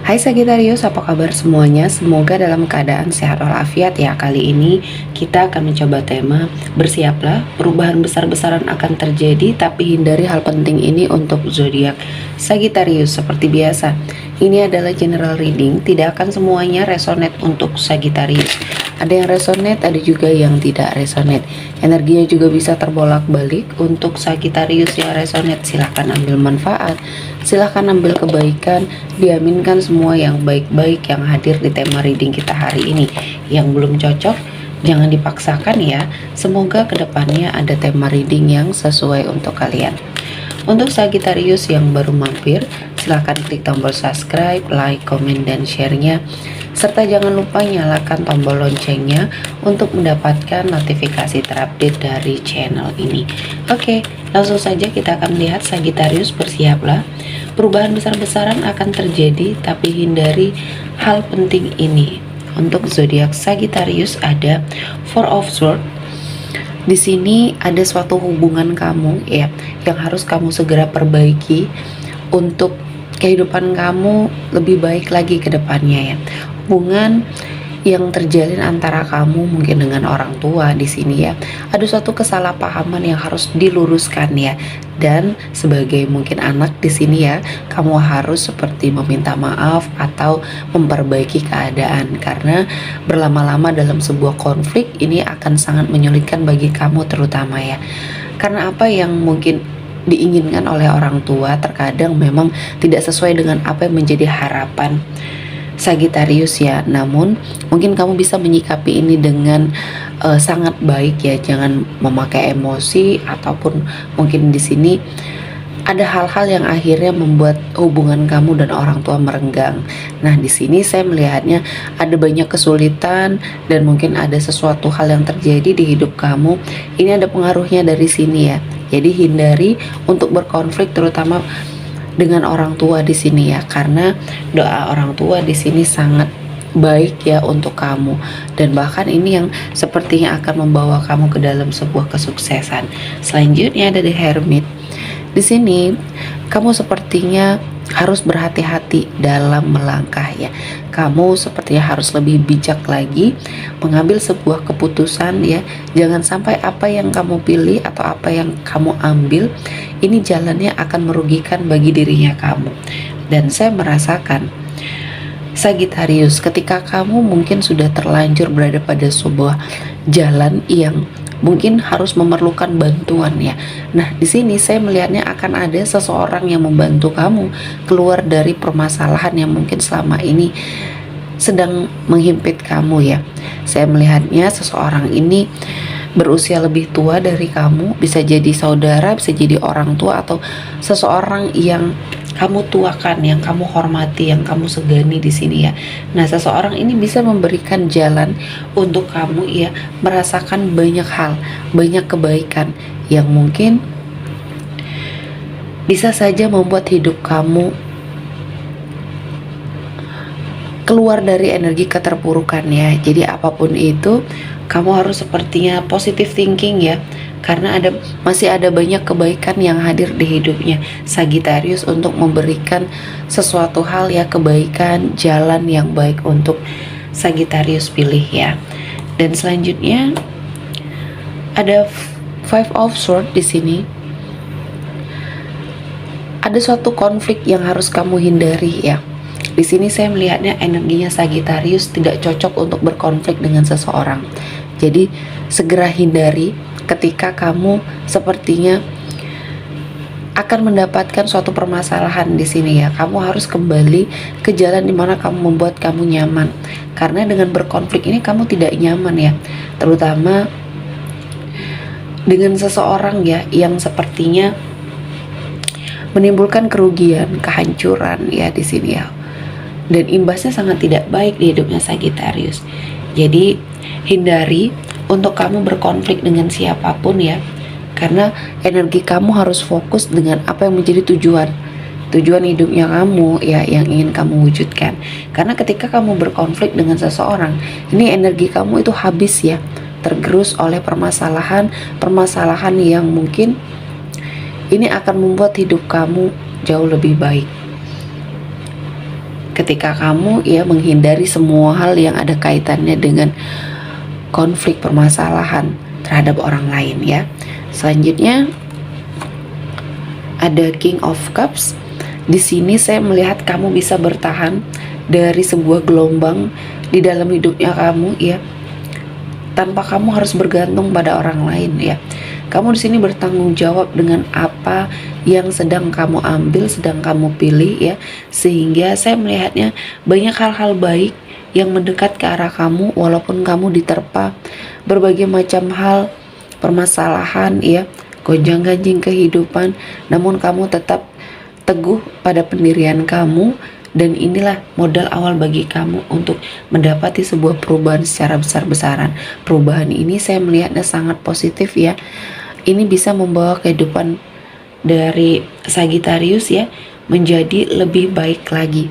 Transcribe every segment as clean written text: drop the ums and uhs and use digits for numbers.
Hai Sagittarius, apa kabar semuanya? Semoga dalam keadaan sehat walafiat ya. Kali ini kita akan mencoba tema bersiaplah, perubahan besar-besaran akan terjadi, tapi hindari hal penting ini untuk zodiak Sagittarius. Seperti biasa, ini adalah general reading, tidak akan semuanya resonate untuk Sagittarius. Ada yang resonate, ada juga yang tidak resonate. Energinya juga bisa terbolak-balik. Untuk Sagittarius yang resonate, silahkan ambil manfaat, silahkan ambil kebaikan, diaminkan semua yang baik-baik yang hadir di tema reading kita hari ini. Yang belum cocok, jangan dipaksakan ya. Semoga kedepannya ada tema reading yang sesuai untuk kalian. Untuk Sagittarius yang baru mampir, silahkan klik tombol subscribe, like, komen, dan share-nya. Serta jangan lupa nyalakan tombol loncengnya untuk mendapatkan notifikasi terupdate dari channel ini. Oke, langsung saja kita akan melihat Sagittarius, bersiaplah. Perubahan besar-besaran akan terjadi, tapi hindari hal penting ini. Untuk zodiak Sagittarius ada Four of Swords. Di sini ada suatu hubungan kamu ya yang harus kamu segera perbaiki untuk kehidupan kamu lebih baik lagi ke depannya ya. Hubungan yang terjalin antara kamu mungkin dengan orang tua di sini ya. Ada suatu kesalahpahaman yang harus diluruskan ya. Dan sebagai mungkin anak di sini ya, kamu harus seperti meminta maaf atau memperbaiki keadaan, karena berlama-lama dalam sebuah konflik ini akan sangat menyulitkan bagi kamu terutama ya. Karena apa yang mungkin diinginkan oleh orang tua terkadang memang tidak sesuai dengan apa yang menjadi harapan Sagittarius ya. Namun mungkin kamu bisa menyikapi ini dengan sangat baik ya, jangan memakai emosi ataupun mungkin di sini ada hal-hal yang akhirnya membuat hubungan kamu dan orang tua merenggang. Nah, di sini saya melihatnya ada banyak kesulitan dan mungkin ada sesuatu hal yang terjadi di hidup kamu. Ini ada pengaruhnya dari sini ya. Jadi hindari untuk berkonflik terutama dengan orang tua di sini ya, karena doa orang tua di sini sangat baik ya untuk kamu, dan bahkan ini yang sepertinya akan membawa kamu ke dalam sebuah kesuksesan. Selanjutnya ada The Hermit. Di sini kamu sepertinya harus berhati-hati dalam melangkah ya. Kamu sepertinya harus lebih bijak lagi mengambil sebuah keputusan ya. Jangan sampai apa yang kamu pilih atau apa yang kamu ambil ini jalannya akan merugikan bagi dirinya kamu. Dan saya merasakan Sagittarius, ketika kamu mungkin sudah terlanjur berada pada sebuah jalan yang mungkin harus memerlukan bantuan ya. Nah, di sini saya melihatnya akan ada seseorang yang membantu kamu keluar dari permasalahan yang mungkin selama ini sedang menghimpit kamu ya. Saya melihatnya seseorang ini berusia lebih tua dari kamu, bisa jadi saudara, bisa jadi orang tua, atau seseorang yang kamu tuakan, yang kamu hormati, yang kamu segani di sini ya. Nah, seseorang ini bisa memberikan jalan untuk kamu ya, merasakan banyak hal, banyak kebaikan yang mungkin bisa saja membuat hidup kamu keluar dari energi keterpurukan ya. Jadi apapun itu, kamu harus sepertinya positive thinking ya, karena masih ada banyak kebaikan yang hadir di hidupnya Sagittarius untuk memberikan sesuatu hal ya, kebaikan, jalan yang baik untuk Sagittarius pilih ya. Dan selanjutnya ada Five of Swords di sini. Ada suatu konflik yang harus kamu hindari ya. Di sini saya melihatnya energinya Sagittarius tidak cocok untuk berkonflik dengan seseorang. Jadi segera hindari ketika kamu sepertinya akan mendapatkan suatu permasalahan di sini ya. Kamu harus kembali ke jalan dimana kamu membuat kamu nyaman. Karena dengan berkonflik ini kamu tidak nyaman ya. Terutama dengan seseorang ya yang sepertinya menimbulkan kerugian, kehancuran ya di sini ya. Dan imbasnya sangat tidak baik di hidupnya Sagittarius. Jadi hindari untuk kamu berkonflik dengan siapapun ya, karena energi kamu harus fokus dengan apa yang menjadi tujuan hidupnya kamu ya, yang ingin kamu wujudkan. Karena ketika kamu berkonflik dengan seseorang, ini energi kamu itu habis ya, tergerus oleh permasalahan yang mungkin ini akan membuat hidup kamu jauh lebih baik. ketika kamu ya menghindari semua hal yang ada kaitannya dengan konflik permasalahan terhadap orang lain ya. Selanjutnya ada King of Cups. Di sini saya melihat kamu bisa bertahan dari sebuah gelombang di dalam hidupnya kamu ya, tanpa kamu harus bergantung pada orang lain ya. Kamu di sini bertanggung jawab dengan apa yang sedang kamu ambil, sedang kamu pilih ya. Sehingga saya melihatnya banyak hal-hal baik yang mendekat ke arah kamu, walaupun kamu diterpa berbagai macam hal, permasalahan ya, gonjang-ganjing kehidupan, namun kamu tetap teguh pada pendirian kamu. Dan inilah modal awal bagi kamu untuk mendapati sebuah perubahan secara besar-besaran. Perubahan ini saya melihatnya sangat positif ya. Ini bisa membawa kehidupan dari Sagittarius ya menjadi lebih baik lagi.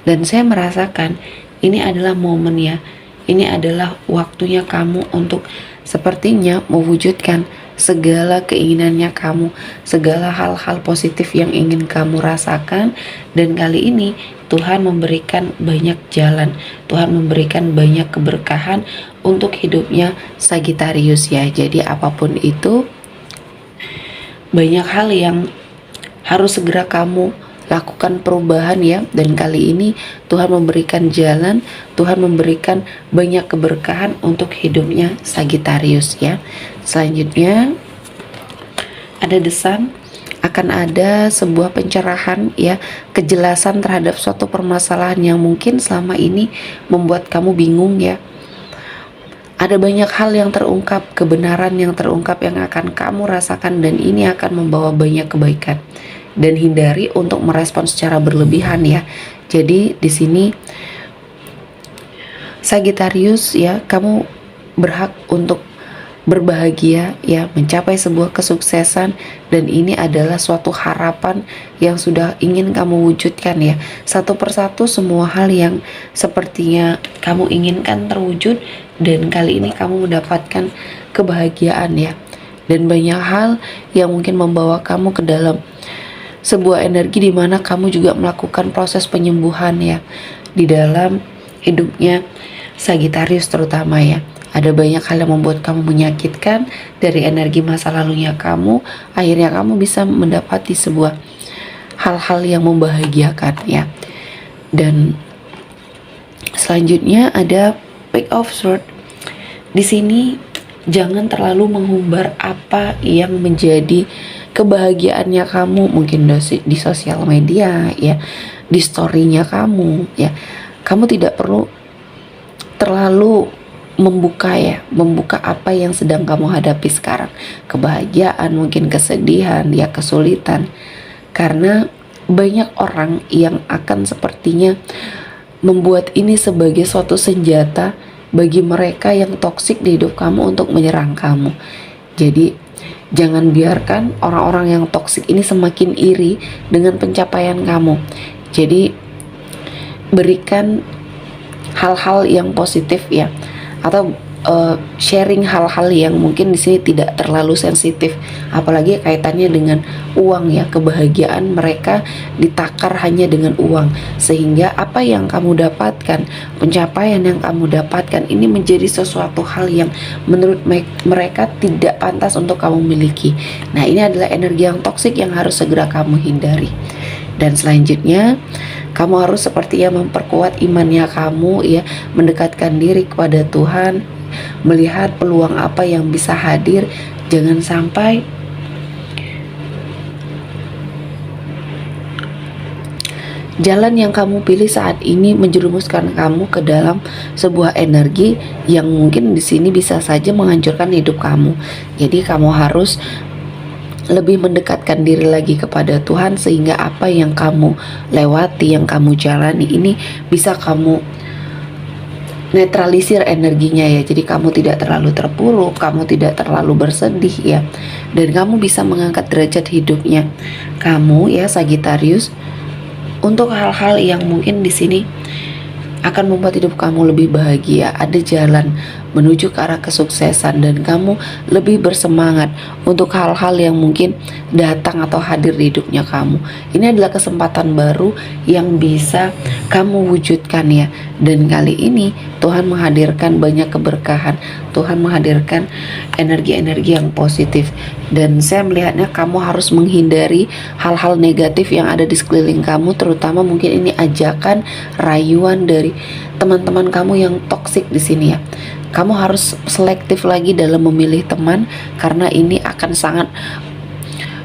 Dan saya merasakan ini adalah momen ya. Ini adalah waktunya kamu untuk sepertinya mewujudkan segala keinginannya kamu, segala hal-hal positif yang ingin kamu rasakan. Dan kali ini Tuhan memberikan banyak jalan, Tuhan memberikan banyak keberkahan untuk hidupnya Sagittarius ya. Jadi apapun itu, banyak hal yang harus segera kamu lakukan perubahan ya. Dan kali ini Tuhan memberikan jalan, Tuhan memberikan banyak keberkahan untuk hidupnya Sagittarius ya. Selanjutnya ada The Sun. Akan ada sebuah pencerahan ya, kejelasan terhadap suatu permasalahan yang mungkin selama ini membuat kamu bingung ya. Ada banyak hal yang terungkap, kebenaran yang terungkap yang akan kamu rasakan, dan ini akan membawa banyak kebaikan. Dan hindari untuk merespon secara berlebihan ya. Jadi di sini Sagittarius ya, kamu berhak untuk berbahagia ya, mencapai sebuah kesuksesan, dan ini adalah suatu harapan yang sudah ingin kamu wujudkan ya. Satu persatu semua hal yang sepertinya kamu inginkan terwujud, dan kali ini kamu mendapatkan kebahagiaan ya. Dan banyak hal yang mungkin membawa kamu ke dalam sebuah energi di mana kamu juga melakukan proses penyembuhan ya di dalam hidupnya Sagittarius terutama ya. Ada banyak hal yang membuat kamu menyakitkan dari energi masa lalunya kamu, akhirnya kamu bisa mendapati sebuah hal-hal yang membahagiakan ya. Dan selanjutnya ada Page of Swords. Di sini jangan terlalu mengumbar apa yang menjadi kebahagiaannya kamu, mungkin di sosial media ya, di storynya kamu ya. Kamu tidak perlu terlalu membuka apa yang sedang kamu hadapi sekarang, kebahagiaan, mungkin kesedihan ya, kesulitan, karena banyak orang yang akan sepertinya membuat ini sebagai suatu senjata bagi mereka yang toksik di hidup kamu untuk menyerang kamu. Jadi jangan biarkan orang-orang yang toksik ini semakin iri dengan pencapaian kamu. Jadi berikan hal-hal yang positif ya, atau sharing hal-hal yang mungkin di sini tidak terlalu sensitif, apalagi kaitannya dengan uang ya. Kebahagiaan mereka ditakar hanya dengan uang, sehingga apa yang kamu dapatkan, pencapaian yang kamu dapatkan ini menjadi sesuatu hal yang menurut mereka tidak pantas untuk kamu miliki. Nah, ini adalah energi yang toksik yang harus segera kamu hindari. Dan selanjutnya kamu harus sepertinya memperkuat imannya kamu ya, mendekatkan diri kepada Tuhan, melihat peluang apa yang bisa hadir. Jangan sampai jalan yang kamu pilih saat ini menjerumuskan kamu ke dalam sebuah energi yang mungkin di sini bisa saja menghancurkan hidup kamu. Jadi kamu harus lebih mendekatkan diri lagi kepada Tuhan, sehingga apa yang kamu lewati, yang kamu jalani ini bisa kamu netralisir energinya ya. Jadi kamu tidak terlalu terpuruk, kamu tidak terlalu bersedih ya, dan kamu bisa mengangkat derajat hidupnya kamu ya Sagittarius untuk hal-hal yang mungkin di sini akan membuat hidup kamu lebih bahagia, ada jalan menuju ke arah kesuksesan, dan kamu lebih bersemangat untuk hal-hal yang mungkin datang atau hadir di hidupnya kamu. Ini adalah kesempatan baru yang bisa kamu wujudkan ya. Dan kali ini Tuhan menghadirkan banyak keberkahan, Tuhan menghadirkan energi-energi yang positif. Dan saya melihatnya kamu harus menghindari hal-hal negatif yang ada di sekeliling kamu, terutama mungkin ini ajakan, rayuan dari teman-teman kamu yang toksik di sini ya. Kamu harus selektif lagi dalam memilih teman, karena ini akan sangat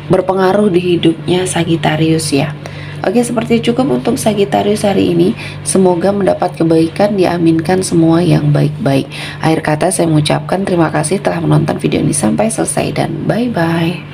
berpengaruh di hidupnya Sagittarius ya. Oke, seperti cukup untuk Sagittarius hari ini. Semoga mendapat kebaikan, diaminkan semua yang baik-baik. Akhir kata saya mengucapkan terima kasih telah menonton video ini sampai selesai, dan bye-bye.